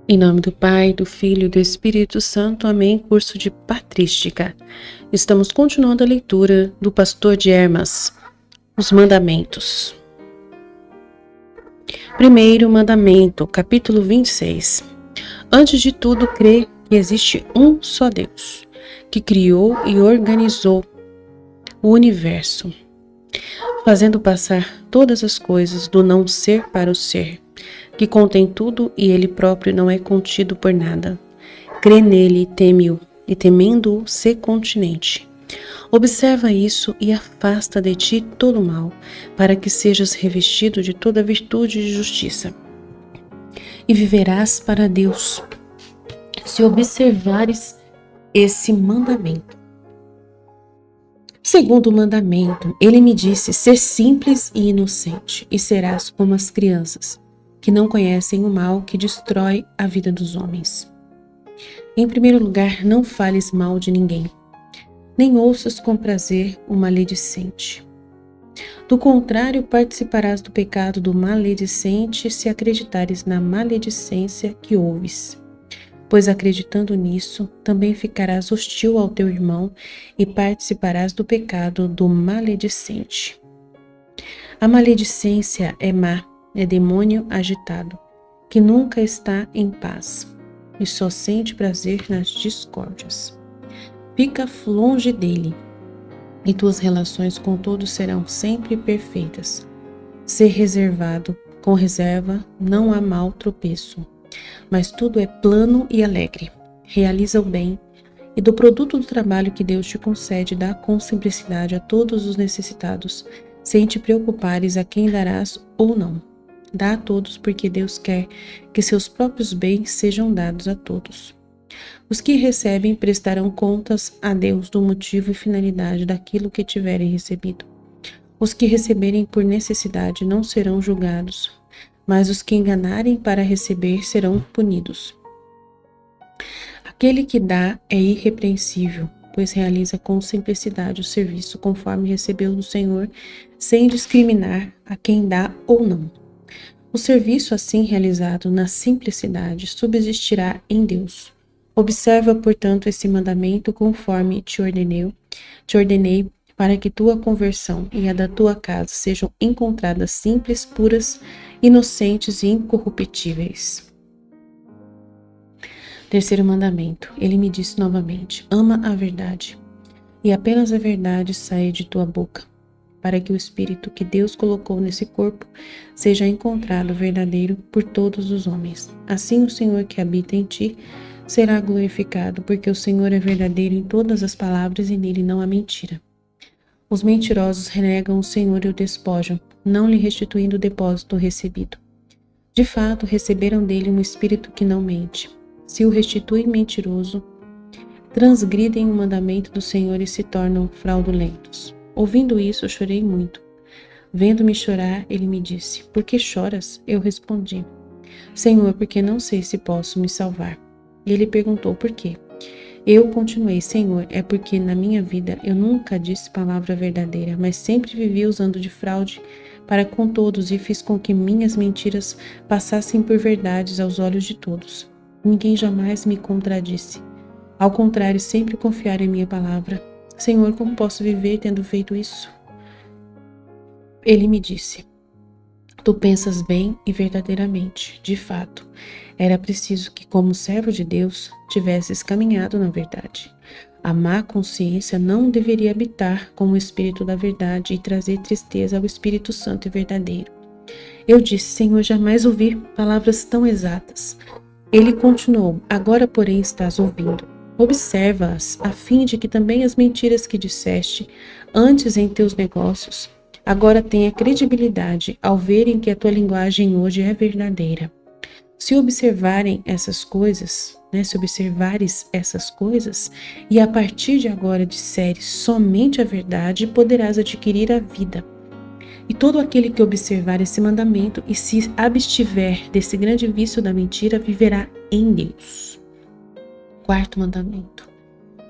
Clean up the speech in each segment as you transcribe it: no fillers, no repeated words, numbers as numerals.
Em nome do Pai, do Filho e do Espírito Santo. Amém. Curso de Patrística. Estamos continuando a leitura do Pastor de Hermas, os Mandamentos. Primeiro mandamento, capítulo 26. Antes de tudo, crê que existe um só Deus, que criou e organizou o universo, fazendo passar todas as coisas do não ser para o ser, que contém tudo e ele próprio não é contido por nada. Crê nele e teme-o, e temendo-o, sê continente. Observa isso e afasta de ti todo o mal, para que sejas revestido de toda virtude e justiça. E viverás para Deus, se observares esse mandamento. Segundo mandamento, ele me disse: ser simples e inocente, e serás como as crianças, que não conhecem o mal que destrói a vida dos homens. Em primeiro lugar, não fales mal de ninguém, nem ouças com prazer o maledicente. Do contrário, participarás do pecado do maledicente se acreditares na maledicência que ouves. Pois acreditando nisso, também ficarás hostil ao teu irmão e participarás do pecado do maledicente. A maledicência é má, é demônio agitado, que nunca está em paz e só sente prazer nas discórdias. Fica longe dele, e tuas relações com todos serão sempre perfeitas. Ser reservado, com reserva, não há mau tropeço, mas tudo é plano e alegre. Realiza o bem, e do produto do trabalho que Deus te concede, dá com simplicidade a todos os necessitados, sem te preocupares a quem darás ou não. Dá a todos, porque Deus quer que seus próprios bens sejam dados a todos. Os que recebem prestarão contas a Deus do motivo e finalidade daquilo que tiverem recebido. Os que receberem por necessidade não serão julgados, mas os que enganarem para receber serão punidos. Aquele que dá é irrepreensível, pois realiza com simplicidade o serviço conforme recebeu do Senhor, sem discriminar a quem dá ou não. O serviço assim realizado na simplicidade subsistirá em Deus. Observa, portanto, esse mandamento conforme te ordenei para que tua conversão e a da tua casa sejam encontradas simples, puras, inocentes e incorruptíveis. Terceiro mandamento, ele me disse novamente: ama a verdade, e apenas a verdade saia de tua boca, para que o Espírito que Deus colocou nesse corpo seja encontrado verdadeiro por todos os homens. Assim o Senhor que habita em ti será glorificado, porque o Senhor é verdadeiro em todas as palavras e nele não há mentira. Os mentirosos renegam o Senhor e o despojam, não lhe restituindo o depósito recebido. De fato, receberam dele um espírito que não mente. Se o restituem mentiroso, transgridem o mandamento do Senhor e se tornam fraudulentos. Ouvindo isso, eu chorei muito. Vendo-me chorar, ele me disse: por que choras? Eu respondi: Senhor, porque não sei se posso me salvar. E ele perguntou por quê. Eu continuei: Senhor, é porque na minha vida eu nunca disse palavra verdadeira, mas sempre vivi usando de fraude para com todos e fiz com que minhas mentiras passassem por verdades aos olhos de todos. Ninguém jamais me contradisse. Ao contrário, sempre confiaram em minha palavra. Senhor, como posso viver tendo feito isso? Ele me disse: tu pensas bem e verdadeiramente. De fato, era preciso que, como servo de Deus, tivesses caminhado na verdade. A má consciência não deveria habitar com o Espírito da verdade e trazer tristeza ao Espírito Santo e verdadeiro. Eu disse: Senhor, jamais ouvi palavras tão exatas. Ele continuou: agora, porém, estás ouvindo. Observa-as, a fim de que também as mentiras que disseste antes em teus negócios agora tenha credibilidade ao verem que a tua linguagem hoje é verdadeira. Se observares essas coisas, e a partir de agora disseres somente a verdade, poderás adquirir a vida. E todo aquele que observar esse mandamento e se abstiver desse grande vício da mentira, viverá em Deus. Quarto mandamento.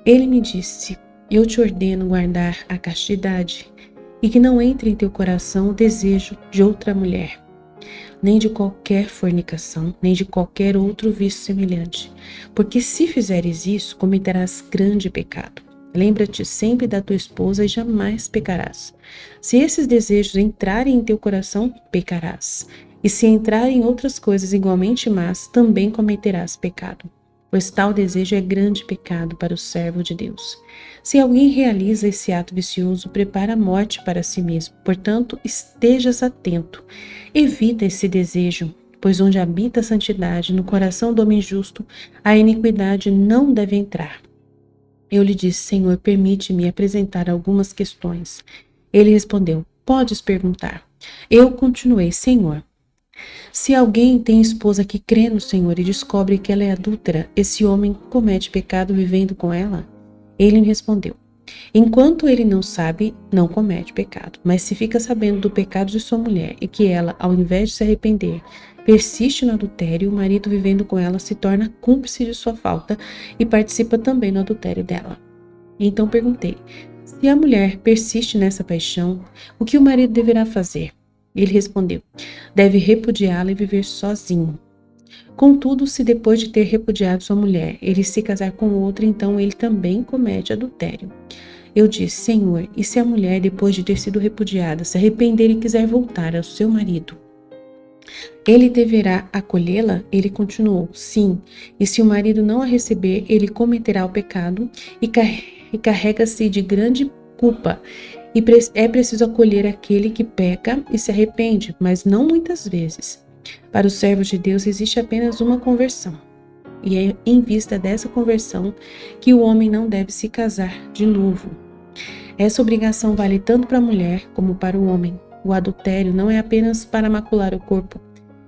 Ele me disse: eu te ordeno guardar a castidade, e que não entre em teu coração o desejo de outra mulher. nem de qualquer fornicação, nem de qualquer outro vício semelhante. Porque se fizeres isso, cometerás grande pecado. Lembra-te sempre da tua esposa e jamais pecarás. Se esses desejos entrarem em teu coração, pecarás. E se entrarem outras coisas igualmente más, também cometerás pecado. Pois tal desejo é grande pecado para o servo de Deus. Se alguém realiza esse ato vicioso, prepara a morte para si mesmo. Portanto, estejas atento. Evita esse desejo, pois onde habita a santidade, no coração do homem justo, a iniquidade não deve entrar. Eu lhe disse: Senhor, permite-me apresentar algumas questões. Ele respondeu: podes perguntar. Eu continuei: Senhor, se alguém tem esposa que crê no Senhor e descobre que ela é adúltera, esse homem comete pecado vivendo com ela? Ele me respondeu: enquanto ele não sabe, não comete pecado. Mas se fica sabendo do pecado de sua mulher e que ela, ao invés de se arrepender, persiste no adultério, o marido vivendo com ela se torna cúmplice de sua falta e participa também no adultério dela. Então perguntei: se a mulher persiste nessa paixão, o que o marido deverá fazer? Ele respondeu: deve repudiá-la e viver sozinho. Contudo, se depois de ter repudiado sua mulher, ele se casar com outra, então ele também comete adultério. Eu disse: Senhor, e se a mulher, depois de ter sido repudiada, se arrepender e quiser voltar ao seu marido, ele deverá acolhê-la? Ele continuou: sim. E se o marido não a receber, ele cometerá o pecado e carrega-se de grande culpa. E é preciso acolher aquele que peca e se arrepende, mas não muitas vezes. Para os servos de Deus existe apenas uma conversão. E é em vista dessa conversão que o homem não deve se casar de novo. Essa obrigação vale tanto para a mulher como para o homem. O adultério não é apenas para macular o corpo.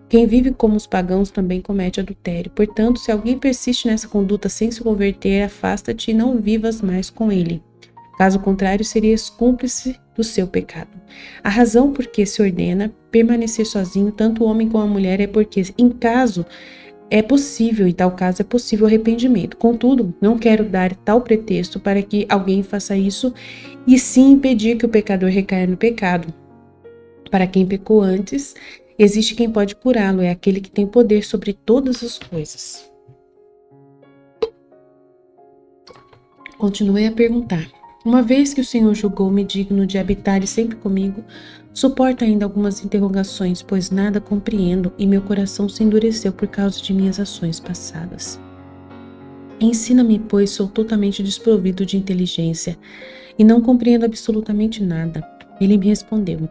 Quem vive como os pagãos também comete adultério. Portanto, se alguém persiste nessa conduta sem se converter, afasta-te e não vivas mais com ele. Caso contrário, serias cúmplice do seu pecado. A razão por que se ordena permanecer sozinho, tanto o homem como a mulher, é porque, em tal caso é possível arrependimento. Contudo, não quero dar tal pretexto para que alguém faça isso e sim impedir que o pecador recaia no pecado. Para quem pecou antes, existe quem pode curá-lo, é aquele que tem poder sobre todas as coisas. Continuei a perguntar: uma vez que o Senhor julgou-me digno de habitar sempre comigo, suporto ainda algumas interrogações, pois nada compreendo e meu coração se endureceu por causa de minhas ações passadas. Ensina-me, pois sou totalmente desprovido de inteligência e não compreendo absolutamente nada. Ele me respondeu: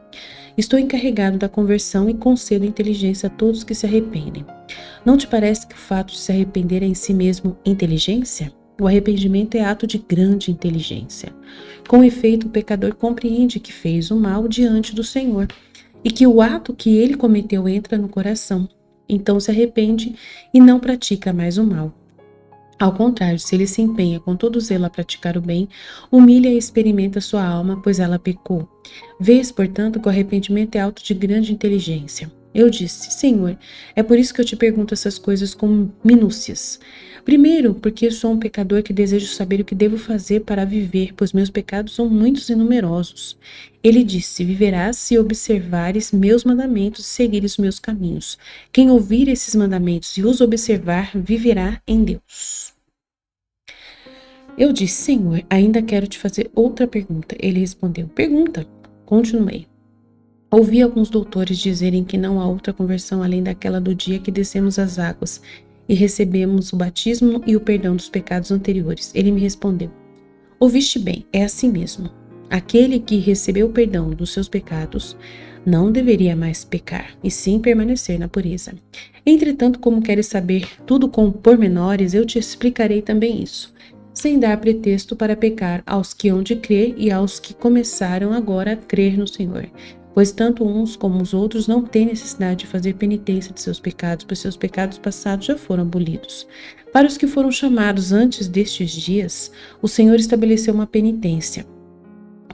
estou encarregado da conversão e concedo inteligência a todos que se arrependem. Não te parece que o fato de se arrepender é em si mesmo inteligência? O arrependimento é ato de grande inteligência. Com efeito, o pecador compreende que fez o mal diante do Senhor e que o ato que ele cometeu entra no coração. Então se arrepende e não pratica mais o mal. Ao contrário, se ele se empenha com todo zelo a praticar o bem, humilha e experimenta sua alma, pois ela pecou. Vês, portanto, que o arrependimento é ato de grande inteligência. Eu disse: Senhor, é por isso que eu te pergunto essas coisas com minúcias. Primeiro, porque sou um pecador que desejo saber o que devo fazer para viver, pois meus pecados são muitos e numerosos. Ele disse: viverás se observares meus mandamentos e seguires meus caminhos. Quem ouvir esses mandamentos e os observar, viverá em Deus. Eu disse: Senhor, ainda quero te fazer outra pergunta. Ele respondeu: pergunta. Continuei. Ouvi alguns doutores dizerem que não há outra conversão além daquela do dia que descemos as águas e recebemos o batismo e o perdão dos pecados anteriores. Ele me respondeu: ouviste bem, é assim mesmo. Aquele que recebeu o perdão dos seus pecados não deveria mais pecar, e sim permanecer na pureza. Entretanto, como queres saber tudo com pormenores, eu te explicarei também isso, sem dar pretexto para pecar aos que hão de crer e aos que começaram agora a crer no Senhor. Pois tanto uns como os outros não têm necessidade de fazer penitência de seus pecados, pois seus pecados passados já foram abolidos. Para os que foram chamados antes destes dias, o Senhor estabeleceu uma penitência.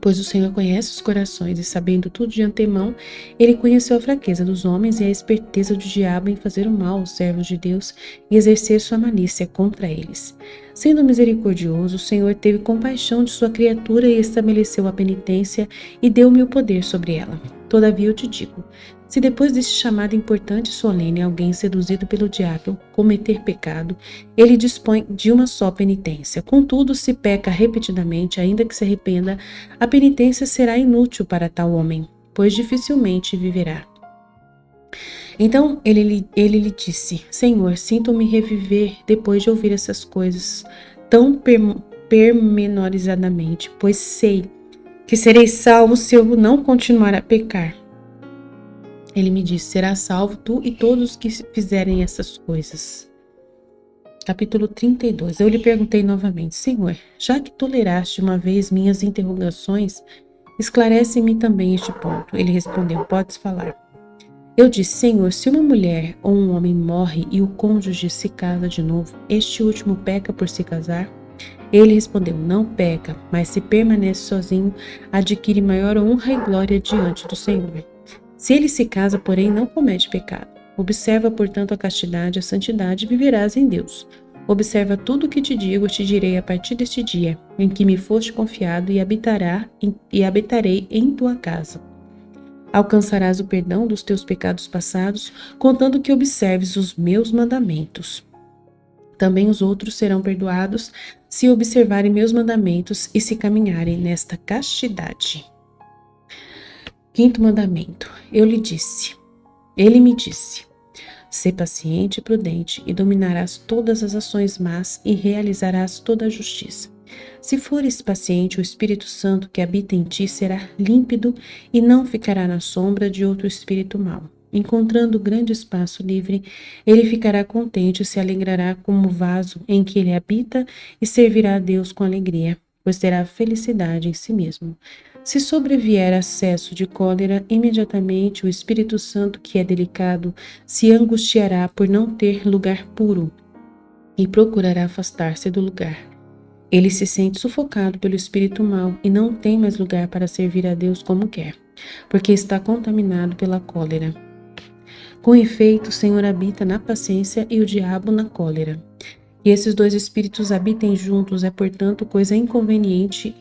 Pois o Senhor conhece os corações e, sabendo tudo de antemão, ele conheceu a fraqueza dos homens e a esperteza do diabo em fazer o mal aos servos de Deus e exercer sua malícia contra eles. Sendo misericordioso, o Senhor teve compaixão de sua criatura e estabeleceu a penitência e deu-me o poder sobre ela. Todavia eu te digo: Se depois desse chamado importante e solene alguém seduzido pelo diabo cometer pecado, ele dispõe de uma só penitência. Contudo, se peca repetidamente, ainda que se arrependa, a penitência será inútil para tal homem, pois dificilmente viverá. Então ele lhe disse: Senhor, sinto-me reviver depois de ouvir essas coisas tão pormenorizadamente, pois sei que serei salvo se eu não continuar a pecar. Ele me disse: serás salvo tu e todos os que fizerem essas coisas. Capítulo 32. Eu lhe perguntei novamente: Senhor, já que toleraste uma vez minhas interrogações, esclarece-me também este ponto. Ele respondeu: podes falar. Eu disse: Senhor, se uma mulher ou um homem morre e o cônjuge se casa de novo, este último peca por se casar? Ele respondeu: não peca, mas se permanece sozinho, adquire maior honra e glória diante do Senhor. Se ele se casa, porém, não comete pecado. Observa, portanto, a castidade e a santidade e viverás em Deus. Observa tudo o que te digo, te direi a partir deste dia, em que me foste confiado e habitarei em tua casa. Alcançarás o perdão dos teus pecados passados, contando que observes os meus mandamentos. Também os outros serão perdoados se observarem meus mandamentos e se caminharem nesta castidade. Quinto mandamento. Ele me disse: sê paciente e prudente, e dominarás todas as ações más e realizarás toda a justiça. Se fores paciente, o Espírito Santo que habita em ti será límpido e não ficará na sombra de outro espírito mau. Encontrando grande espaço livre, ele ficará contente e se alegrará como o vaso em que ele habita e servirá a Deus com alegria, pois terá felicidade em si mesmo. Se sobrevier acesso de cólera, imediatamente o Espírito Santo, que é delicado, se angustiará por não ter lugar puro e procurará afastar-se do lugar. Ele se sente sufocado pelo espírito mau e não tem mais lugar para servir a Deus como quer, porque está contaminado pela cólera. Com efeito, o Senhor habita na paciência e o diabo na cólera. E esses dois espíritos habitem juntos é, portanto, coisa inconveniente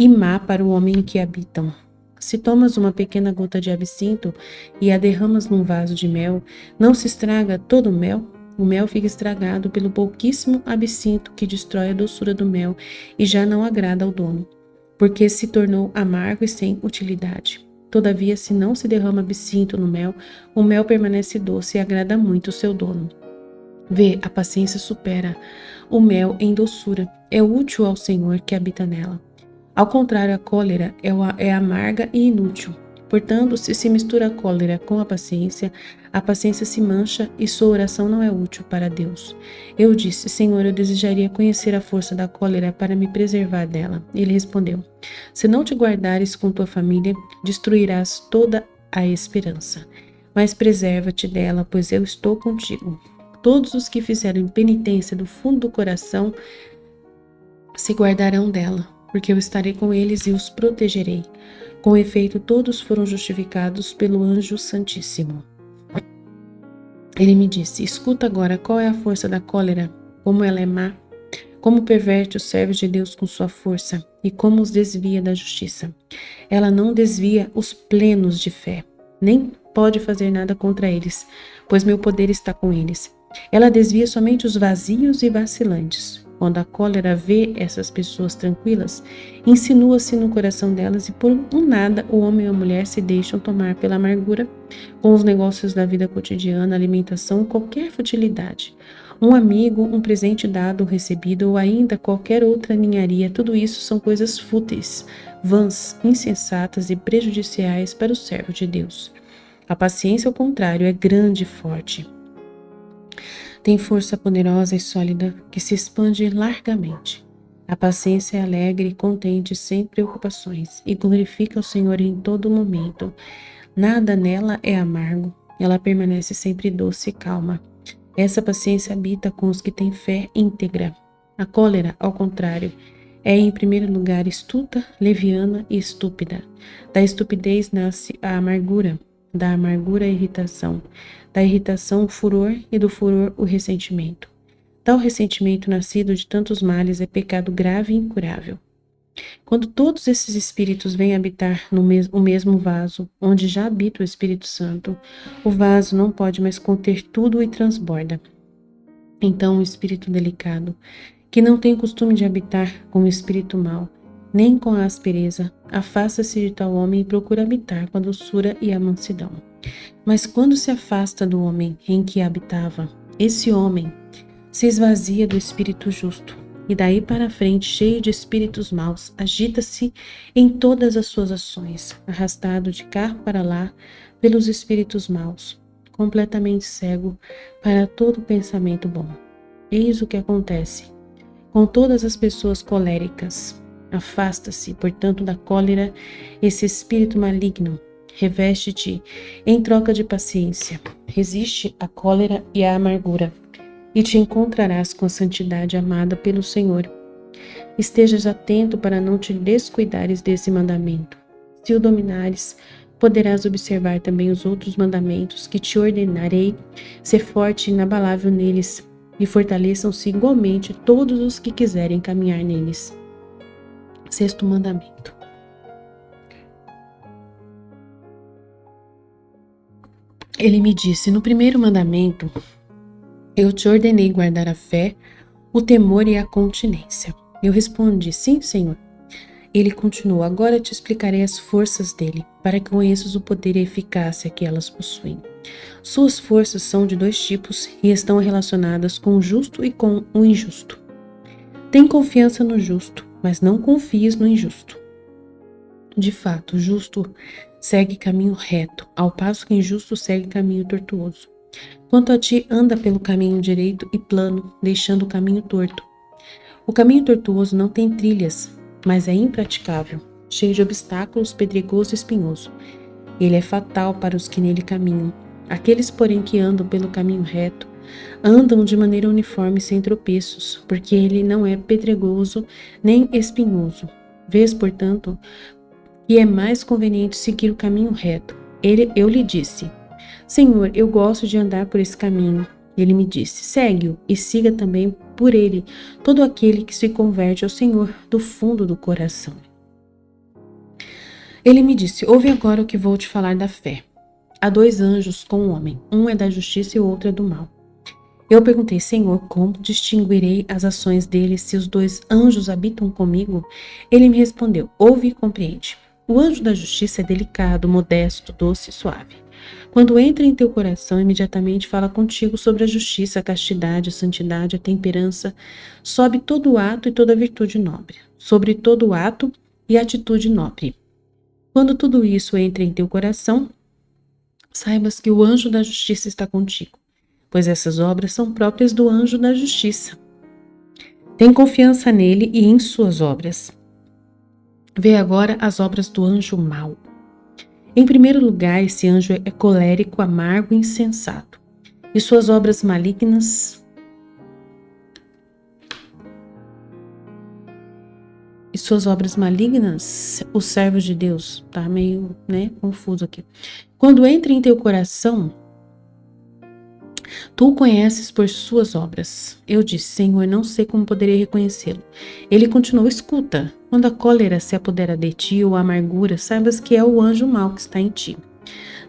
e má para o homem em que habitam. Se tomas uma pequena gota de absinto e a derramas num vaso de mel, não se estraga todo o mel? O mel fica estragado pelo pouquíssimo absinto que destrói a doçura do mel e já não agrada ao dono, porque se tornou amargo e sem utilidade. Todavia, se não se derrama absinto no mel, o mel permanece doce e agrada muito o seu dono. Vê, a paciência supera o mel em doçura, é útil ao Senhor que habita nela. Ao contrário, a cólera é amarga e inútil. Portanto, se mistura a cólera com a paciência se mancha e sua oração não é útil para Deus. Eu disse: Senhor, eu desejaria conhecer a força da cólera para me preservar dela. Ele respondeu: se não te guardares com tua família, destruirás toda a esperança. Mas preserva-te dela, pois eu estou contigo. Todos os que fizeram penitência do fundo do coração se guardarão dela, porque eu estarei com eles e os protegerei. Com efeito, todos foram justificados pelo anjo santíssimo. Ele me disse: escuta agora qual é a força da cólera, como ela é má, como perverte os servos de Deus com sua força e como os desvia da justiça. Ela não desvia os plenos de fé, nem pode fazer nada contra eles, pois meu poder está com eles. Ela desvia somente os vazios e vacilantes. Quando a cólera vê essas pessoas tranquilas, insinua-se no coração delas e por um nada o homem e a mulher se deixam tomar pela amargura com os negócios da vida cotidiana, alimentação, qualquer futilidade. Um amigo, um presente dado ou recebido ou ainda qualquer outra ninharia, tudo isso são coisas fúteis, vãs, insensatas e prejudiciais para o servo de Deus. A paciência, ao contrário, é grande e forte. Tem força poderosa e sólida que se expande largamente. A paciência é alegre e contente sem preocupações e glorifica o Senhor em todo momento. Nada nela é amargo, ela permanece sempre doce e calma. Essa paciência habita com os que têm fé íntegra. A cólera, ao contrário, é em primeiro lugar astuta, leviana e estúpida. Da estupidez nasce a amargura, da amargura a irritação, da irritação o furor e do furor o ressentimento. Tal ressentimento nascido de tantos males é pecado grave e incurável. Quando todos esses espíritos vêm habitar no o mesmo vaso, onde já habita o Espírito Santo, o vaso não pode mais conter tudo e transborda. Então o espírito delicado, que não tem costume de habitar com o espírito mau, nem com a aspereza, afasta-se de tal homem e procura habitar com a doçura e a mansidão. Mas quando se afasta do homem em que habitava, esse homem se esvazia do espírito justo, e daí para frente, cheio de espíritos maus, agita-se em todas as suas ações, arrastado de cá para lá pelos espíritos maus, completamente cego para todo pensamento bom. Eis o que acontece com todas as pessoas coléricas. Afasta-se, portanto, da cólera esse espírito maligno. Reveste-te em troca de paciência. Resiste à cólera e à amargura, e te encontrarás com a santidade amada pelo Senhor. Estejas atento para não te descuidares desse mandamento. Se o dominares, poderás observar também os outros mandamentos que te ordenarei, ser forte e inabalável neles, e fortaleçam-se igualmente todos os que quiserem caminhar neles. Sexto mandamento. Ele me disse: no primeiro mandamento, eu te ordenei guardar a fé, o temor e a continência. Eu respondi: sim, Senhor. Ele continuou: agora te explicarei as forças dele, para que conheças o poder e a eficácia que elas possuem. Suas forças são de dois tipos e estão relacionadas com o justo e com o injusto. Tem confiança no justo, mas não confies no injusto. De fato, o justo segue caminho reto, ao passo que o injusto segue caminho tortuoso. Quanto a ti, anda pelo caminho direito e plano, deixando o caminho torto. O caminho tortuoso não tem trilhas, mas é impraticável, cheio de obstáculos, pedregoso e espinhoso. Ele é fatal para os que nele caminham. Aqueles, porém, que andam pelo caminho reto, andam de maneira uniforme sem tropeços, porque ele não é pedregoso nem espinhoso. Vês, portanto, que é mais conveniente seguir o caminho reto. Eu lhe disse: Senhor, eu gosto de andar por esse caminho. Ele me disse: segue-o e siga também por ele todo aquele que se converte ao Senhor do fundo do coração. Ele me disse: ouve agora o que vou te falar da fé. Há dois anjos com o homem, um é da justiça e o outro é do mal. Eu perguntei: Senhor, como distinguirei as ações deles se os dois anjos habitam comigo? Ele me respondeu: ouve e compreende. O anjo da justiça é delicado, modesto, doce e suave. Quando entra em teu coração, imediatamente fala contigo sobre a justiça, a castidade, a santidade, a temperança, sobre todo o ato e toda virtude nobre, sobre todo o ato e atitude nobre. Quando tudo isso entra em teu coração, saibas que o anjo da justiça está contigo, pois essas obras são próprias do anjo da justiça. Tem confiança nele e em suas obras. Vê agora as obras do anjo mau. Em primeiro lugar, esse anjo é colérico, amargo e insensato. E suas obras malignas... os servos de Deus, tá meio, confuso aqui. Quando entra em teu coração, tu o conheces por suas obras. Eu disse: Senhor, não sei como poderei reconhecê-lo. Ele continuou: escuta, quando a cólera se apodera de ti ou a amargura, saibas que é o anjo mau que está em ti.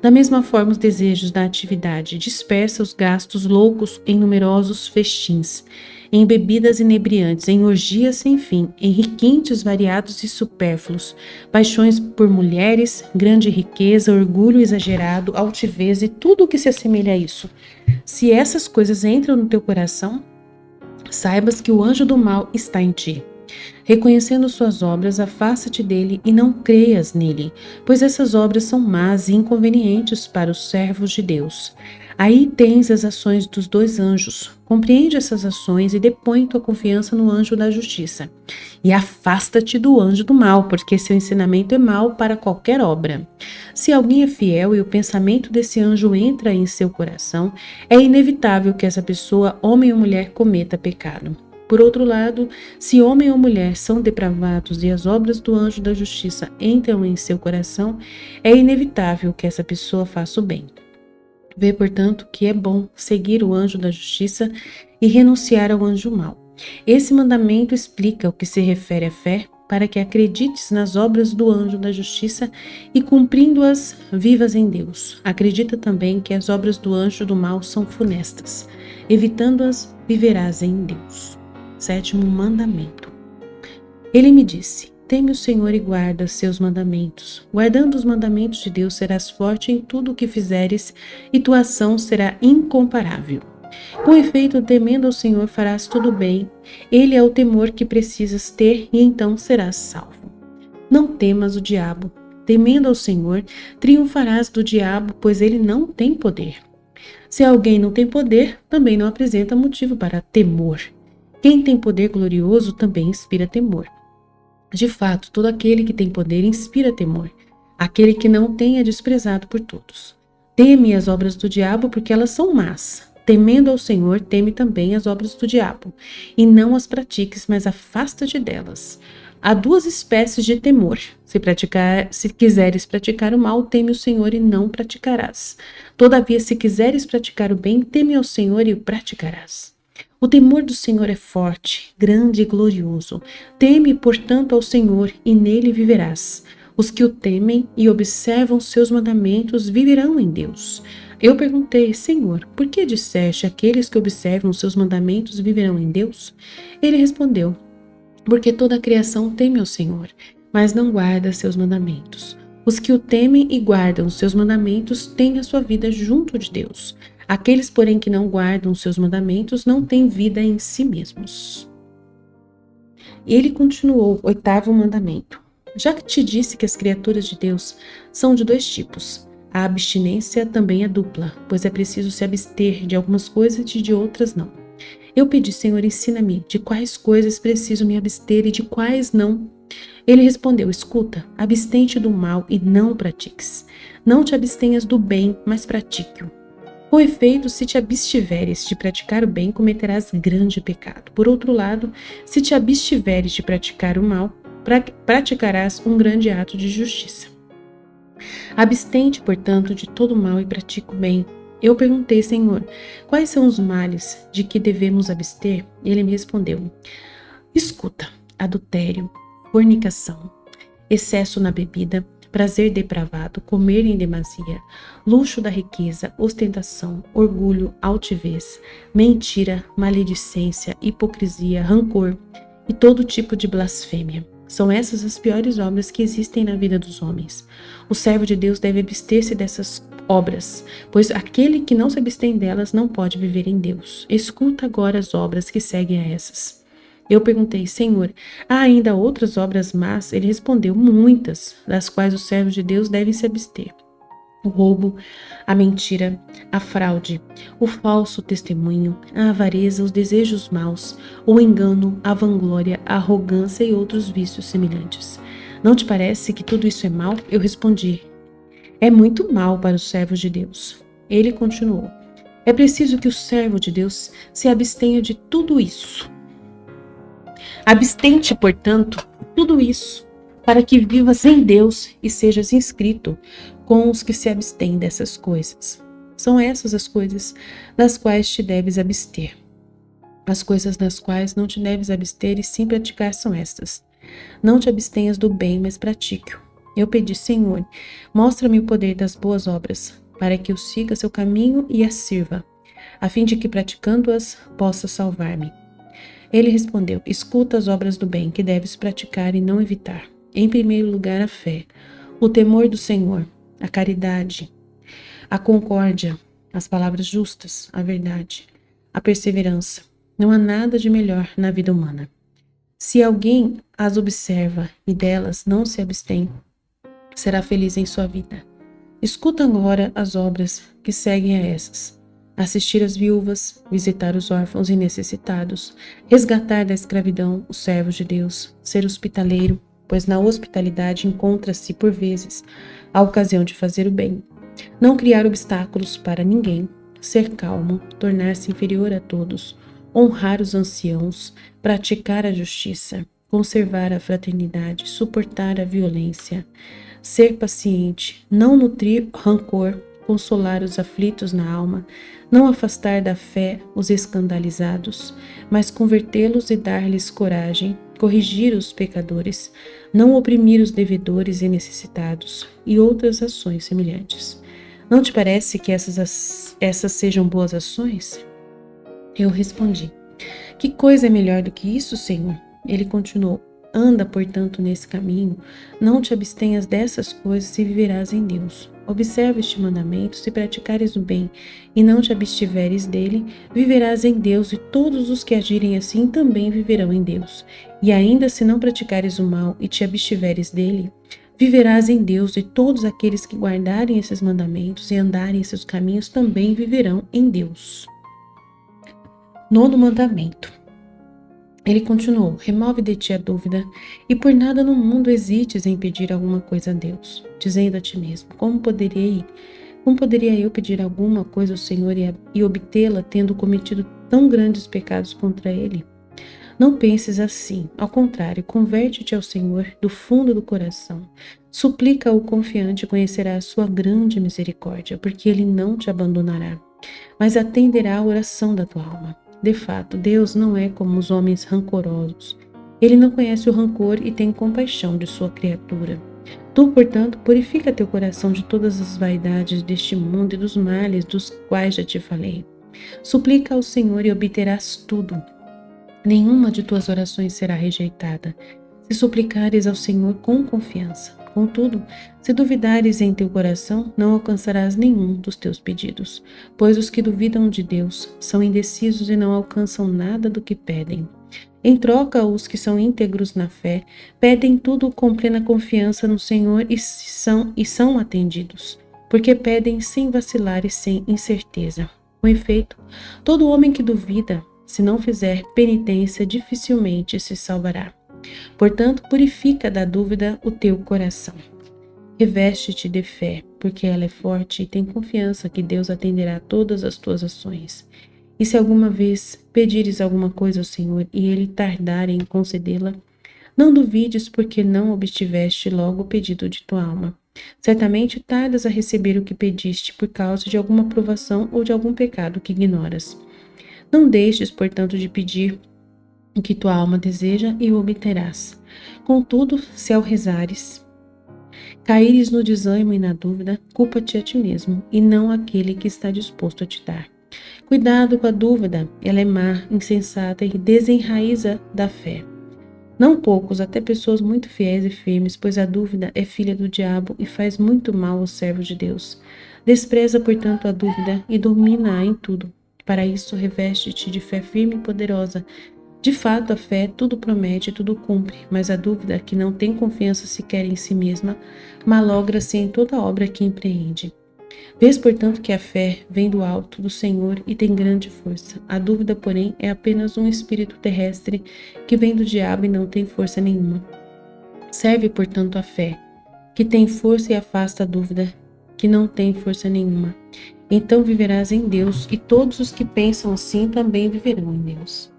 Da mesma forma, os desejos da atividade dispersa os gastos loucos em numerosos festins, em bebidas inebriantes, em orgias sem fim, em requintes variados e supérfluos, paixões por mulheres, grande riqueza, orgulho exagerado, altivez e tudo o que se assemelha a isso. Se essas coisas entram no teu coração, saibas que o anjo do mal está em ti. Reconhecendo suas obras, afasta-te dele e não creias nele, pois essas obras são más e inconvenientes para os servos de Deus. Aí tens as ações dos dois anjos. Compreende essas ações e depõe tua confiança no anjo da justiça. E afasta-te do anjo do mal, porque seu ensinamento é mau para qualquer obra. Se alguém é fiel e o pensamento desse anjo entra em seu coração, é inevitável que essa pessoa, homem ou mulher, cometa pecado. Por outro lado, se homem ou mulher são depravados e as obras do anjo da justiça entram em seu coração, é inevitável que essa pessoa faça o bem. Vê, portanto, que é bom seguir o anjo da justiça e renunciar ao anjo mau. Esse mandamento explica o que se refere à fé, para que acredites nas obras do anjo da justiça e cumprindo-as, vivas em Deus. Acredita também que as obras do anjo do mal são funestas. Evitando-as, viverás em Deus. 7º mandamento. Ele me disse: teme o Senhor e guarda seus mandamentos. Guardando os mandamentos de Deus, serás forte em tudo o que fizeres, e tua ação será incomparável. Com efeito, temendo ao Senhor, farás tudo bem. Ele é o temor que precisas ter, e então serás salvo. Não temas o diabo. Temendo ao Senhor, triunfarás do diabo, pois ele não tem poder. Se alguém não tem poder, também não apresenta motivo para temor. Quem tem poder glorioso também inspira temor. De fato, todo aquele que tem poder inspira temor. Aquele que não tem é desprezado por todos. Teme as obras do diabo, porque elas são más. Temendo ao Senhor, teme também as obras do diabo, e não as pratiques, mas afasta-te delas. Há duas espécies de temor. Se quiseres praticar o mal, teme o Senhor e não praticarás. Todavia, se quiseres praticar o bem, teme ao Senhor e o praticarás. O temor do Senhor é forte, grande e glorioso. Teme, portanto, ao Senhor, e nele viverás. Os que o temem e observam seus mandamentos viverão em Deus. Eu perguntei: Senhor, por que disseste aqueles que observam seus mandamentos viverão em Deus? Ele respondeu: porque toda a criação teme ao Senhor, mas não guarda seus mandamentos. Os que o temem e guardam os seus mandamentos têm a sua vida junto de Deus. Aqueles, porém, que não guardam os seus mandamentos não têm vida em si mesmos. E ele continuou, 8º mandamento. Já que te disse que as criaturas de Deus são de 2 tipos, a abstinência também é dupla, pois é preciso se abster de algumas coisas e de outras não. Eu pedi: Senhor, ensina-me de quais coisas preciso me abster e de quais não. Ele respondeu: escuta, abstente do mal e não o pratiques. Não te abstenhas do bem, mas pratique-o. Com efeito, se te abstiveres de praticar o bem, cometerás grande pecado. Por outro lado, se te abstiveres de praticar o mal, praticarás um grande ato de justiça. Abstente, portanto, de todo mal e pratica o bem. Eu perguntei: Senhor, quais são os males de que devemos abster? Ele me respondeu: escuta, adultério, fornicação, excesso na bebida, prazer depravado, comer em demasia, luxo da riqueza, ostentação, orgulho, altivez, mentira, maledicência, hipocrisia, rancor e todo tipo de blasfêmia. São essas as piores obras que existem na vida dos homens. O servo de Deus deve abster-se dessas obras, pois aquele que não se abstém delas não pode viver em Deus. Escuta agora as obras que seguem a essas. Eu perguntei: Senhor, há ainda outras obras más? Ele respondeu: muitas, das quais os servos de Deus devem se abster. O roubo, a mentira, a fraude, o falso testemunho, a avareza, os desejos maus, o engano, a vanglória, a arrogância e outros vícios semelhantes. Não te parece que tudo isso é mal? Eu respondi: é muito mal para os servos de Deus. Ele continuou: é preciso que o servo de Deus se abstenha de tudo isso. Abstente, portanto, tudo isso, para que vivas em Deus e sejas inscrito com os que se abstêm dessas coisas. São essas as coisas das quais te deves abster. As coisas das quais não te deves abster e sim praticar são estas. Não te abstenhas do bem, mas pratique-o. Eu pedi: Senhor, mostra-me o poder das boas obras, para que eu siga seu caminho e as sirva, a fim de que, praticando-as, possa salvar-me. Ele respondeu: escuta as obras do bem que deves praticar e não evitar. Em primeiro lugar, a fé, o temor do Senhor, a caridade, a concórdia, as palavras justas, a verdade, a perseverança. Não há nada de melhor na vida humana. Se alguém as observa e delas não se abstém, será feliz em sua vida. Escuta agora as obras que seguem a essas: assistir às viúvas, visitar os órfãos e necessitados, resgatar da escravidão os servos de Deus, ser hospitaleiro, pois na hospitalidade encontra-se, por vezes, a ocasião de fazer o bem, não criar obstáculos para ninguém, ser calmo, tornar-se inferior a todos, honrar os anciãos, praticar a justiça, conservar a fraternidade, suportar a violência, ser paciente, não nutrir rancor, consolar os aflitos na alma, não afastar da fé os escandalizados, mas convertê-los e dar-lhes coragem, corrigir os pecadores, não oprimir os devedores e necessitados, e outras ações semelhantes. Não te parece que essas sejam boas ações? Eu respondi: que coisa é melhor do que isso, Senhor? Ele continuou: anda, portanto, nesse caminho, não te abstenhas dessas coisas e viverás em Deus. Observa este mandamento: se praticares o bem e não te abstiveres dele, viverás em Deus, e todos os que agirem assim também viverão em Deus. E ainda se não praticares o mal e te abstiveres dele, viverás em Deus, e todos aqueles que guardarem esses mandamentos e andarem em seus caminhos também viverão em Deus. Nono mandamento. Ele continuou: remove de ti a dúvida, e por nada no mundo hesites em pedir alguma coisa a Deus, dizendo a ti mesmo: como poderia eu pedir alguma coisa ao Senhor e obtê-la, tendo cometido tão grandes pecados contra Ele? Não penses assim. Ao contrário, converte-te ao Senhor do fundo do coração. Suplica-o confiante e conhecerá a sua grande misericórdia, porque Ele não te abandonará, mas atenderá à oração da tua alma. De fato, Deus não é como os homens rancorosos. Ele não conhece o rancor e tem compaixão de sua criatura. Tu, portanto, purifica teu coração de todas as vaidades deste mundo e dos males dos quais já te falei. Suplica ao Senhor e obterás tudo. Nenhuma de tuas orações será rejeitada, se suplicares ao Senhor com confiança. Contudo, se duvidares em teu coração, não alcançarás nenhum dos teus pedidos, pois os que duvidam de Deus são indecisos e não alcançam nada do que pedem. Em troca, os que são íntegros na fé pedem tudo com plena confiança no Senhor e são atendidos, porque pedem sem vacilar e sem incerteza. Com efeito, todo homem que duvida, se não fizer penitência, dificilmente se salvará. Portanto, purifica da dúvida o teu coração. Reveste-te de fé, porque ela é forte, e tem confiança que Deus atenderá a todas as tuas ações. E se alguma vez pedires alguma coisa ao Senhor e Ele tardar em concedê-la, não duvides, porque não obtiveste logo o pedido de tua alma. Certamente tardas a receber o que pediste por causa de alguma provação ou de algum pecado que ignoras. Não deixes, portanto, de pedir o que tua alma deseja e o obterás. Contudo, se ao rezares, caíres no desânimo e na dúvida, culpa-te a ti mesmo, e não aquele que está disposto a te dar. Cuidado com a dúvida, ela é má, insensata e desenraiza da fé. Não poucos, até pessoas muito fiéis e firmes, pois a dúvida é filha do diabo e faz muito mal aos servos de Deus. Despreza, portanto, a dúvida e domina-a em tudo. Para isso, reveste-te de fé firme e poderosa. De fato, a fé tudo promete e tudo cumpre, mas a dúvida, que não tem confiança sequer em si mesma, malogra-se em toda obra que empreende. Vês, portanto, que a fé vem do alto, do Senhor, e tem grande força. A dúvida, porém, é apenas um espírito terrestre que vem do diabo e não tem força nenhuma. Serve, portanto, a fé, que tem força, e afasta a dúvida, que não tem força nenhuma. Então viverás em Deus, e todos os que pensam assim também viverão em Deus.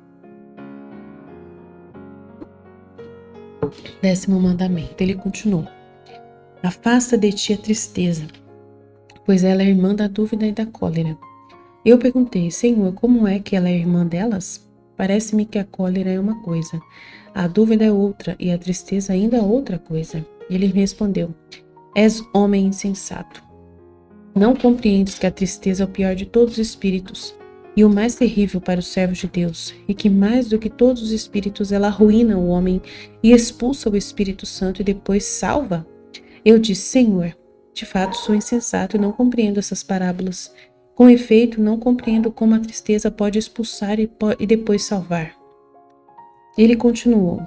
10º mandamento. Ele continuou: afasta de ti a tristeza, pois ela é irmã da dúvida e da cólera. Eu perguntei: Senhor, como é que ela é irmã delas? Parece-me que a cólera é uma coisa, a dúvida é outra, e a tristeza ainda é outra coisa. Ele respondeu: és homem insensato. Não compreendes que a tristeza é o pior de todos os espíritos e o mais terrível para os servos de Deus, e que mais do que todos os espíritos ela arruína o homem e expulsa o Espírito Santo e depois salva? Eu disse: Senhor, de fato sou insensato e não compreendo essas parábolas. Com efeito, não compreendo como a tristeza pode expulsar e depois salvar. Ele continuou: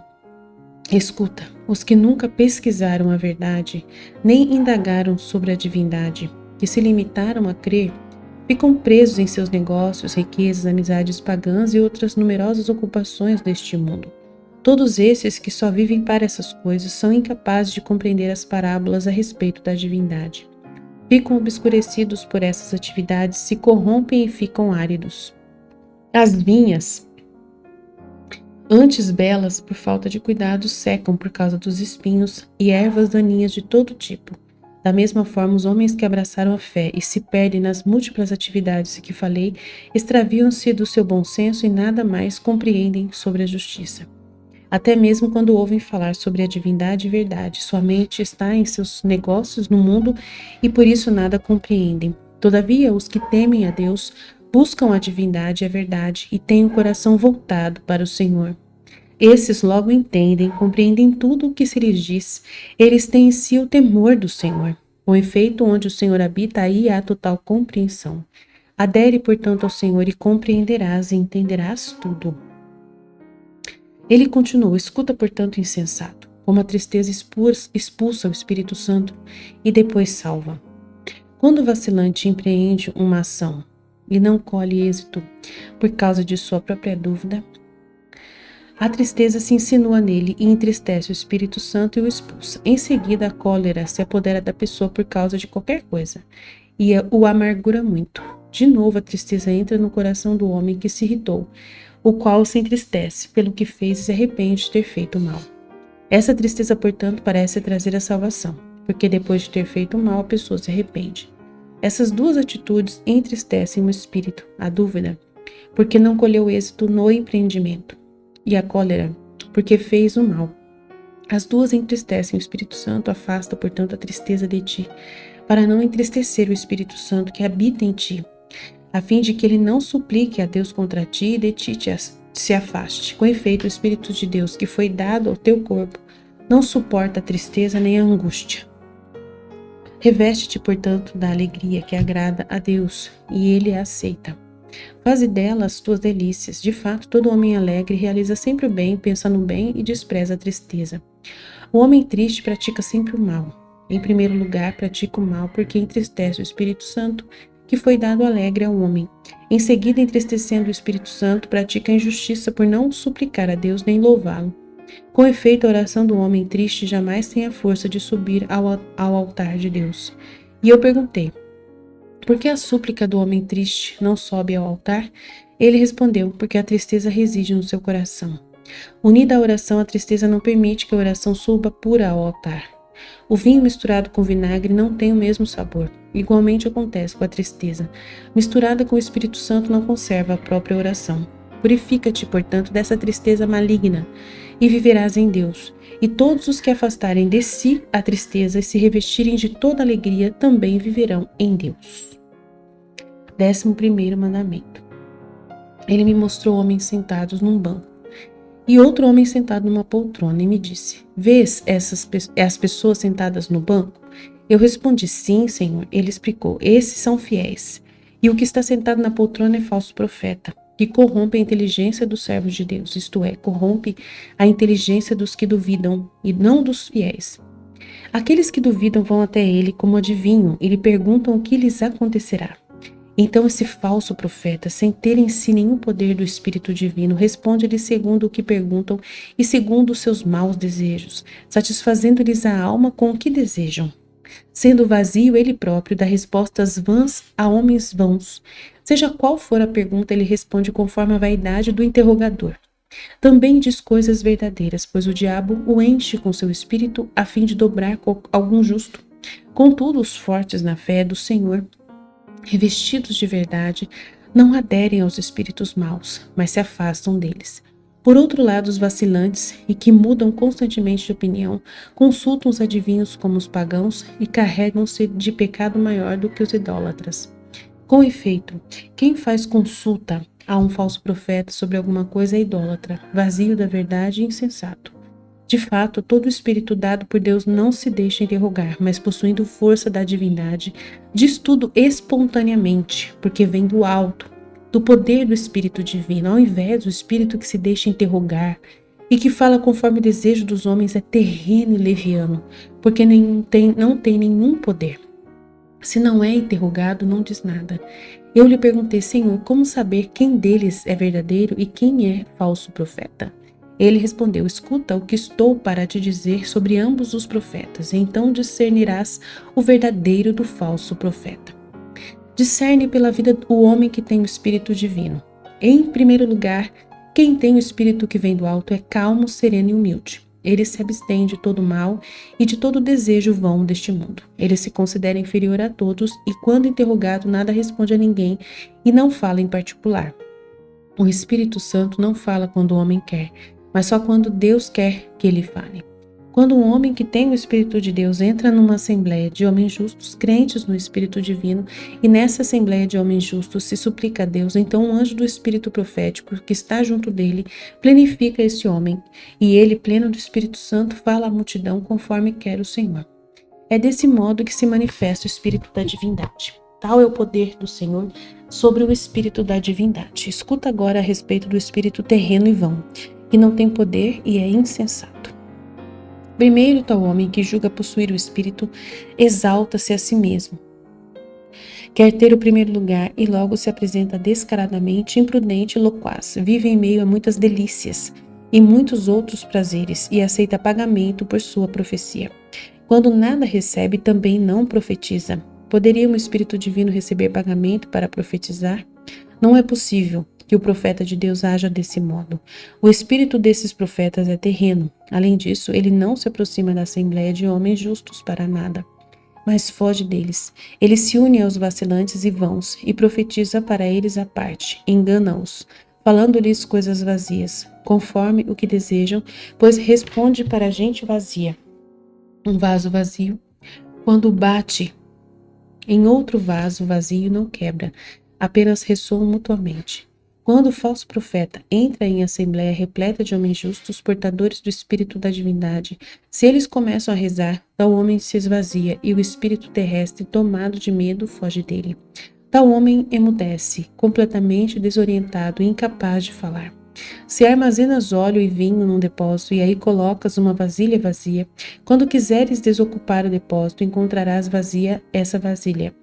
escuta, os que nunca pesquisaram a verdade, nem indagaram sobre a divindade, que se limitaram a crer, ficam presos em seus negócios, riquezas, amizades pagãs e outras numerosas ocupações deste mundo. Todos esses que só vivem para essas coisas são incapazes de compreender as parábolas a respeito da divindade. Ficam obscurecidos por essas atividades, se corrompem e ficam áridos. As vinhas, antes belas por falta de cuidado, secam por causa dos espinhos e ervas daninhas de todo tipo. Da mesma forma, os homens que abraçaram a fé e se perdem nas múltiplas atividades que falei, extraviam-se do seu bom senso e nada mais compreendem sobre a justiça. até mesmo quando ouvem falar sobre a divindade e verdade. Sua mente está em seus negócios no mundo e por isso nada compreendem. Todavia, os que temem a Deus buscam a divindade e a verdade e têm o coração voltado para o Senhor. Esses logo entendem, compreendem tudo o que se lhes diz. Eles têm em si o temor do Senhor. Com efeito, onde o Senhor habita, aí há total compreensão. Adere, portanto, ao Senhor e compreenderás e entenderás tudo. Ele continuou: escuta, portanto, insensato, como a tristeza expulsa o Espírito Santo e depois salva. Quando o vacilante empreende uma ação e não colhe êxito por causa de sua própria dúvida, a tristeza se insinua nele e entristece o Espírito Santo e o expulsa. Em seguida, a cólera se apodera da pessoa por causa de qualquer coisa e o amargura muito. De novo, a tristeza entra no coração do homem que se irritou, o qual se entristece pelo que fez e se arrepende de ter feito mal. Essa tristeza, portanto, parece trazer a salvação, porque depois de ter feito mal, a pessoa se arrepende. Essas duas atitudes entristecem o espírito, a dúvida, porque não colheu êxito no empreendimento, e a cólera, porque fez o mal. As duas entristecem o Espírito Santo, afasta, portanto, a tristeza de ti, para não entristecer o Espírito Santo que habita em ti, a fim de que ele não suplique a Deus contra ti e de ti se afaste. Com efeito, o Espírito de Deus que foi dado ao teu corpo não suporta a tristeza nem a angústia. Reveste-te, portanto, da alegria que agrada a Deus, e ele a aceita. Faze dela as tuas delícias. De fato, todo homem alegre realiza sempre o bem, pensa no bem e despreza a tristeza. O homem triste pratica sempre o mal. Em primeiro lugar, pratica o mal porque entristece o Espírito Santo, que foi dado alegre ao homem. Em seguida, entristecendo o Espírito Santo, pratica a injustiça por não suplicar a Deus nem louvá-lo. Com efeito, a oração do homem triste jamais tem a força de subir ao altar de Deus. E eu perguntei: por que a súplica do homem triste não sobe ao altar? Ele respondeu: porque a tristeza reside no seu coração. Unida à oração, a tristeza não permite que a oração suba pura ao altar. O vinho misturado com vinagre não tem o mesmo sabor. Igualmente acontece com a tristeza. Misturada com o Espírito Santo não conserva a própria oração. Purifica-te, portanto, dessa tristeza maligna e viverás em Deus. E todos os que afastarem de si a tristeza e se revestirem de toda alegria também viverão em Deus. 11º mandamento. Ele me mostrou homens sentados num banco e outro homem sentado numa poltrona e me disse: vês as pessoas sentadas no banco? Eu respondi: sim, Senhor. Ele explicou: esses são fiéis. E o que está sentado na poltrona é falso profeta, que corrompe a inteligência dos servos de Deus, isto é, corrompe a inteligência dos que duvidam e não dos fiéis. Aqueles que duvidam vão até ele como adivinham e lhe perguntam o que lhes acontecerá. Então esse falso profeta, sem ter em si nenhum poder do Espírito Divino, responde-lhes segundo o que perguntam e segundo os seus maus desejos, satisfazendo-lhes a alma com o que desejam. Sendo vazio ele próprio, dá respostas vãs a homens vãos. Seja qual for a pergunta, ele responde conforme a vaidade do interrogador. Também diz coisas verdadeiras, pois o diabo o enche com seu espírito a fim de dobrar algum justo. Contudo, os fortes na fé do Senhor, revestidos de verdade, não aderem aos espíritos maus, mas se afastam deles. Por outro lado, os vacilantes e que mudam constantemente de opinião, consultam os adivinhos como os pagãos e carregam-se de pecado maior do que os idólatras. Com efeito, quem faz consulta a um falso profeta sobre alguma coisa é idólatra, vazio da verdade e insensato. De fato, todo espírito dado por Deus não se deixa interrogar, mas possuindo força da divindade, diz tudo espontaneamente, porque vem do alto, do poder do Espírito Divino, ao invés do espírito que se deixa interrogar e que fala conforme o desejo dos homens é terreno e leviano, porque não tem nenhum poder. Se não é interrogado, não diz nada. Eu lhe perguntei: Senhor, como saber quem deles é verdadeiro e quem é falso profeta? Ele respondeu: escuta o que estou para te dizer sobre ambos os profetas, e então discernirás o verdadeiro do falso profeta. Discerne pela vida o homem que tem o Espírito Divino. Em primeiro lugar, quem tem o Espírito que vem do alto é calmo, sereno e humilde. Ele se abstém de todo mal e de todo desejo vão deste mundo. Ele se considera inferior a todos e, quando interrogado, nada responde a ninguém e não fala em particular. O Espírito Santo não fala quando o homem quer, mas só quando Deus quer que ele fale. Quando um homem que tem o Espírito de Deus entra numa assembleia de homens justos, crentes no Espírito Divino, e nessa assembleia de homens justos se suplica a Deus, então um anjo do Espírito profético que está junto dele plenifica esse homem, e ele, pleno do Espírito Santo, fala à multidão conforme quer o Senhor. É desse modo que se manifesta o Espírito da divindade. Tal é o poder do Senhor sobre o Espírito da divindade. Escuta agora a respeito do Espírito terreno e vão, que não tem poder e é insensato. Primeiro, tal homem que julga possuir o Espírito exalta-se a si mesmo. Quer ter o primeiro lugar e logo se apresenta descaradamente, imprudente e loquaz. Vive em meio a muitas delícias e muitos outros prazeres e aceita pagamento por sua profecia. Quando nada recebe, também não profetiza. Poderia um Espírito Divino receber pagamento para profetizar? Não é possível que o profeta de Deus haja desse modo. O espírito desses profetas é terreno. Além disso, ele não se aproxima da assembleia de homens justos para nada, mas foge deles. Ele se une aos vacilantes e vãos e profetiza para eles à parte. Engana-os, falando-lhes coisas vazias, conforme o que desejam, pois responde para a gente vazia. Um vaso vazio, quando bate em outro vaso vazio, não quebra, apenas ressoam mutuamente. Quando o falso profeta entra em assembleia repleta de homens justos, portadores do Espírito da divindade, se eles começam a rezar, tal homem se esvazia e o espírito terrestre, tomado de medo, foge dele. Tal homem emudece, completamente desorientado e incapaz de falar. Se armazenas óleo e vinho num depósito e aí colocas uma vasilha vazia, quando quiseres desocupar o depósito, encontrarás vazia essa vasilha.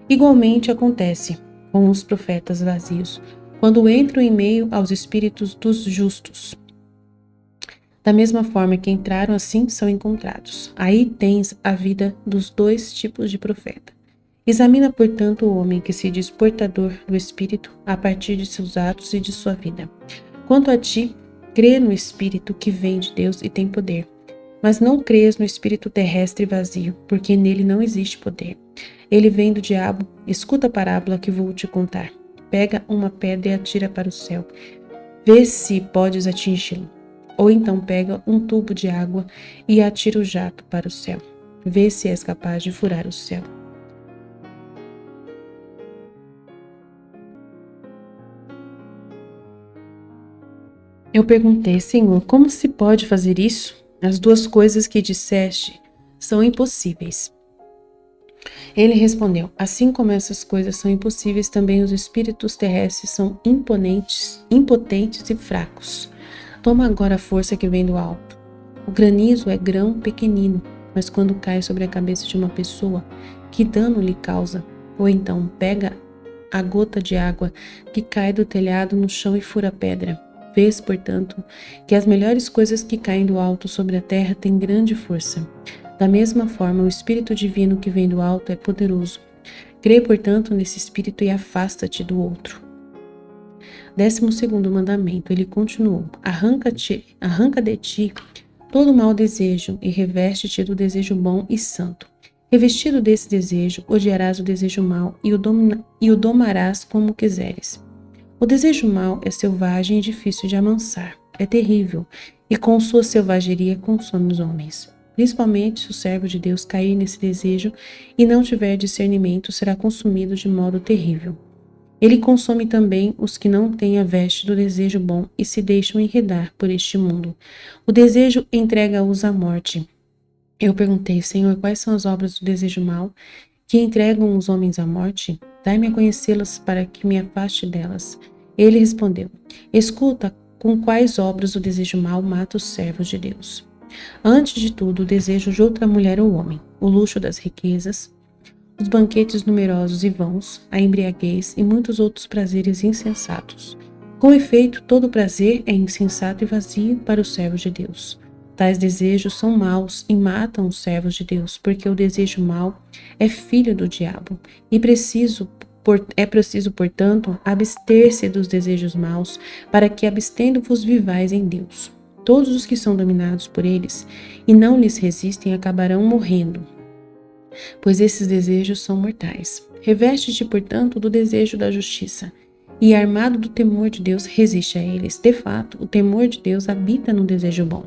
Igualmente acontece com os profetas vazios, quando entram em meio aos espíritos dos justos. Da mesma forma que entraram, assim são encontrados. Aí tens a vida dos dois tipos de profeta. Examina, portanto, o homem que se diz portador do Espírito a partir de seus atos e de sua vida. Quanto a ti, crê no Espírito que vem de Deus e tem poder, mas não crês no Espírito terrestre vazio, porque nele não existe poder. Ele vem do diabo. Escuta a parábola que vou te contar. Pega uma pedra e atira para o céu. Vê se podes atingi-lo. Ou então pega um tubo de água e atira o jato para o céu. Vê se és capaz de furar o céu. Eu perguntei, Senhor, como se pode fazer isso? As duas coisas que disseste são impossíveis. Ele respondeu, assim como essas coisas são impossíveis, também os espíritos terrestres são impotentes e fracos. Toma agora a força que vem do alto. O granizo é grão pequenino, mas quando cai sobre a cabeça de uma pessoa, que dano lhe causa? Ou então pega a gota de água que cai do telhado no chão e fura a pedra. Vês, portanto, que as melhores coisas que caem do alto sobre a terra têm grande força. Da mesma forma, o Espírito Divino que vem do alto é poderoso. Crê, portanto, nesse Espírito e afasta-te do outro. 12º mandamento, ele continuou, arranca de ti todo mau desejo e reveste-te do desejo bom e santo. Revestido desse desejo, odiarás o desejo mau e o domarás como quiseres. O desejo mau é selvagem e difícil de amansar, é terrível, e com sua selvageria consome os homens. Principalmente se o servo de Deus cair nesse desejo e não tiver discernimento, será consumido de modo terrível. Ele consome também os que não têm a veste do desejo bom e se deixam enredar por este mundo. O desejo entrega-os à morte. Eu perguntei, Senhor, quais são as obras do desejo mau que entregam os homens à morte? Dai-me a conhecê-las para que me afaste delas. Ele respondeu, escuta com quais obras o desejo mau mata os servos de Deus. Antes de tudo, o desejo de outra mulher ou homem, o luxo das riquezas, os banquetes numerosos e vãos, a embriaguez e muitos outros prazeres insensatos. Com efeito, todo prazer é insensato e vazio para os servos de Deus. Tais desejos são maus e matam os servos de Deus, porque o desejo mau é filho do diabo e é preciso, portanto, abster-se dos desejos maus, para que, abstendo-vos, vivais em Deus. Todos os que são dominados por eles e não lhes resistem acabarão morrendo, pois esses desejos são mortais. Reveste-te, portanto, do desejo da justiça, e armado do temor de Deus resiste a eles. De fato, o temor de Deus habita no desejo bom.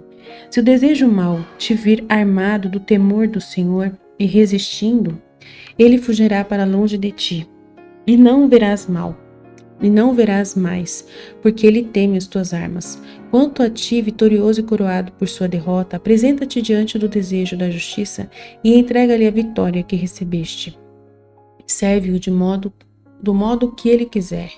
Se o desejo mau te vir armado do temor do Senhor e resistindo, ele fugirá para longe de ti, e não verás mal, e não verás mais, porque ele teme as tuas armas. Quanto a ti, vitorioso e coroado por sua derrota, apresenta-te diante do desejo da justiça e entrega-lhe a vitória que recebeste. Serve-o do modo que ele quiser.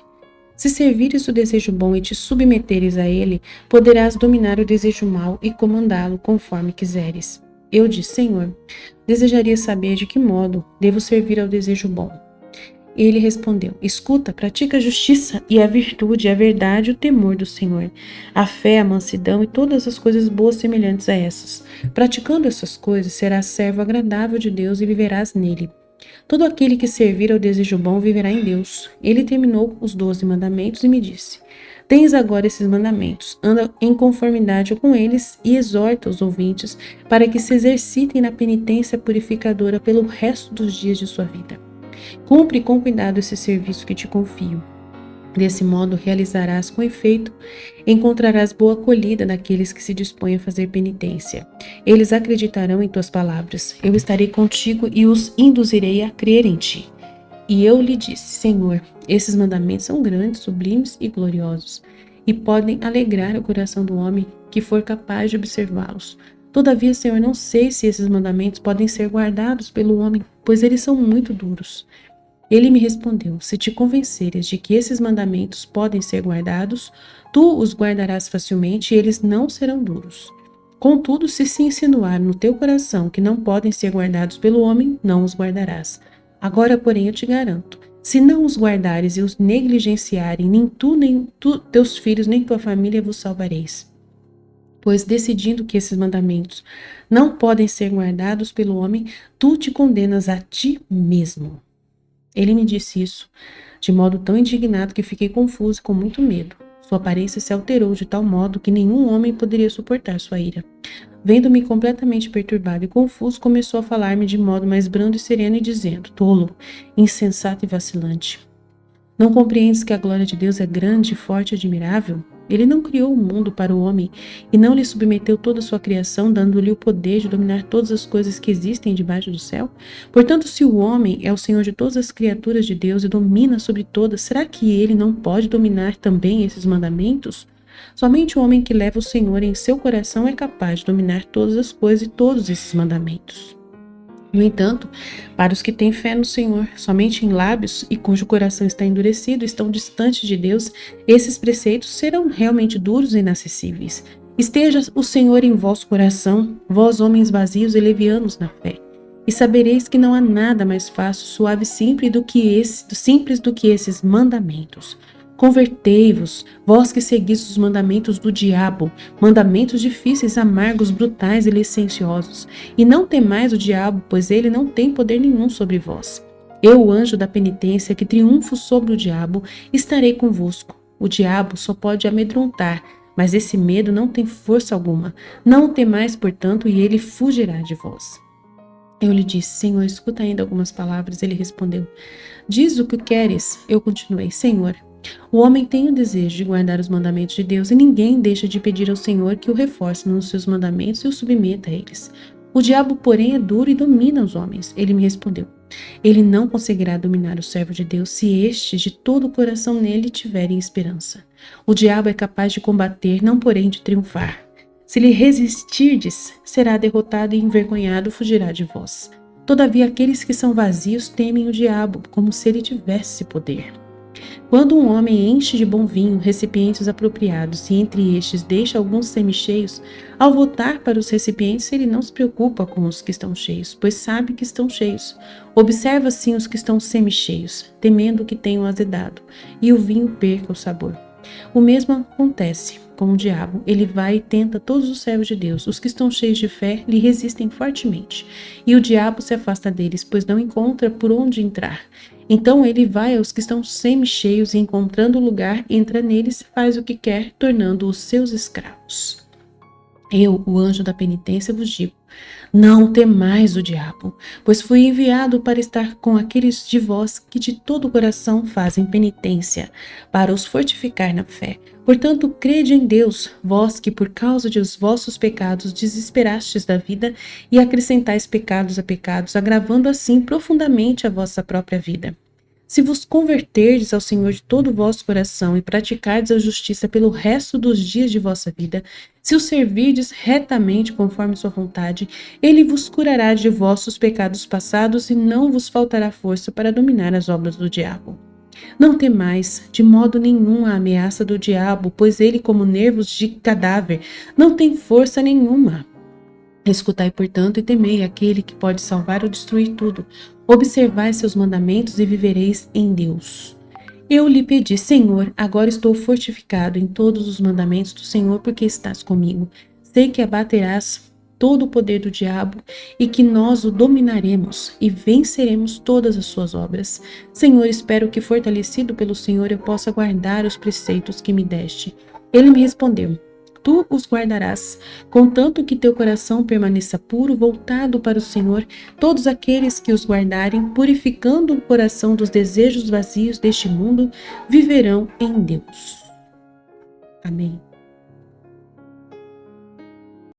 Se servires o desejo bom e te submeteres a ele, poderás dominar o desejo mau e comandá-lo conforme quiseres. Eu disse, Senhor, desejaria saber de que modo devo servir ao desejo bom. Ele respondeu, escuta, pratica a justiça e a virtude, a verdade e o temor do Senhor, a fé, a mansidão e todas as coisas boas semelhantes a essas. Praticando essas coisas, serás servo agradável de Deus e viverás nele. Todo aquele que servir ao desejo bom viverá em Deus. Ele terminou os 12 mandamentos e me disse, tens agora esses mandamentos, anda em conformidade com eles e exorta os ouvintes para que se exercitem na penitência purificadora pelo resto dos dias de sua vida. Cumpre com cuidado esse serviço que te confio. Desse modo realizarás com efeito, encontrarás boa acolhida daqueles que se dispõem a fazer penitência. Eles acreditarão em tuas palavras. Eu estarei contigo e os induzirei a crer em ti. E eu lhe disse, Senhor, esses mandamentos são grandes, sublimes e gloriosos, e podem alegrar o coração do homem que for capaz de observá-los. Todavia, Senhor, não sei se esses mandamentos podem ser guardados pelo homem, pois eles são muito duros. Ele me respondeu, se te convenceres de que esses mandamentos podem ser guardados, tu os guardarás facilmente e eles não serão duros. Contudo, se insinuar no teu coração que não podem ser guardados pelo homem, não os guardarás. Agora, porém, eu te garanto, se não os guardares e os negligenciarem, nem tu, teus filhos, nem tua família vos salvareis. Pois decidindo que esses mandamentos não podem ser guardados pelo homem, tu te condenas a ti mesmo. Ele me disse isso de modo tão indignado que fiquei confuso e com muito medo. Sua aparência se alterou de tal modo que nenhum homem poderia suportar sua ira. Vendo-me completamente perturbado e confuso, começou a falar-me de modo mais brando e sereno e dizendo, tolo, insensato e vacilante. Não compreendes que a glória de Deus é grande, forte e admirável? Ele não criou o mundo para o homem e não lhe submeteu toda a sua criação, dando-lhe o poder de dominar todas as coisas que existem debaixo do céu? Portanto, se o homem é o Senhor de todas as criaturas de Deus e domina sobre todas, será que ele não pode dominar também esses mandamentos? Somente o homem que leva o Senhor em seu coração é capaz de dominar todas as coisas e todos esses mandamentos. No entanto, para os que têm fé no Senhor, somente em lábios e cujo coração está endurecido, estão distantes de Deus, esses preceitos serão realmente duros e inacessíveis. Esteja o Senhor em vosso coração, vós homens vazios e levianos na fé, e sabereis que não há nada mais fácil, suave e simples do que esses mandamentos. Convertei-vos, vós que seguis os mandamentos do diabo, mandamentos difíceis, amargos, brutais e licenciosos, e não temais o diabo, pois ele não tem poder nenhum sobre vós. Eu, o anjo da penitência, que triunfo sobre o diabo, estarei convosco. O diabo só pode amedrontar, mas esse medo não tem força alguma. Não o temais, portanto, e ele fugirá de vós. Eu lhe disse, Senhor, escuta ainda algumas palavras. Ele respondeu, diz o que queres. Eu continuei, Senhor, o homem tem o desejo de guardar os mandamentos de Deus e ninguém deixa de pedir ao Senhor que o reforce nos seus mandamentos e o submeta a eles. O diabo, porém, é duro e domina os homens. Ele me respondeu, ele não conseguirá dominar o servo de Deus se estes de todo o coração nele tiverem esperança. O diabo é capaz de combater, não porém de triunfar. Se lhe resistirdes, será derrotado e envergonhado fugirá de vós. Todavia, aqueles que são vazios temem o diabo, como se ele tivesse poder. Quando um homem enche de bom vinho recipientes apropriados e entre estes deixa alguns semicheios, ao voltar para os recipientes ele não se preocupa com os que estão cheios, pois sabe que estão cheios. Observa sim os que estão semicheios, temendo que tenham azedado, e o vinho perca o sabor. O mesmo acontece com o diabo. Ele vai e tenta todos os servos de Deus. Os que estão cheios de fé lhe resistem fortemente, e o diabo se afasta deles, pois não encontra por onde entrar. Então ele vai aos que estão semi-cheios e, encontrando lugar, entra neles e faz o que quer, tornando-os seus escravos. Eu, o anjo da penitência, vos digo: não temais o diabo, pois fui enviado para estar com aqueles de vós que de todo o coração fazem penitência, para os fortificar na fé. Portanto, crede em Deus, vós que por causa de os vossos pecados desesperastes da vida e acrescentais pecados a pecados, agravando assim profundamente a vossa própria vida. Se vos converterdes ao Senhor de todo o vosso coração e praticardes a justiça pelo resto dos dias de vossa vida, se o servirdes retamente conforme sua vontade, ele vos curará de vossos pecados passados e não vos faltará força para dominar as obras do diabo. Não temais de modo nenhum a ameaça do diabo, pois ele, como nervos de cadáver, não tem força nenhuma. Escutai, portanto, e temei aquele que pode salvar ou destruir tudo. Observai seus mandamentos e vivereis em Deus. Eu lhe pedi: Senhor, agora estou fortificado em todos os mandamentos do Senhor, porque estás comigo. Sei que abaterás todo o poder do diabo e que nós o dominaremos e venceremos todas as suas obras. Senhor, espero que, fortalecido pelo Senhor, eu possa guardar os preceitos que me deste. Ele me respondeu: tu os guardarás, contanto que teu coração permaneça puro, voltado para o Senhor. Todos aqueles que os guardarem, purificando o coração dos desejos vazios deste mundo, viverão em Deus. Amém.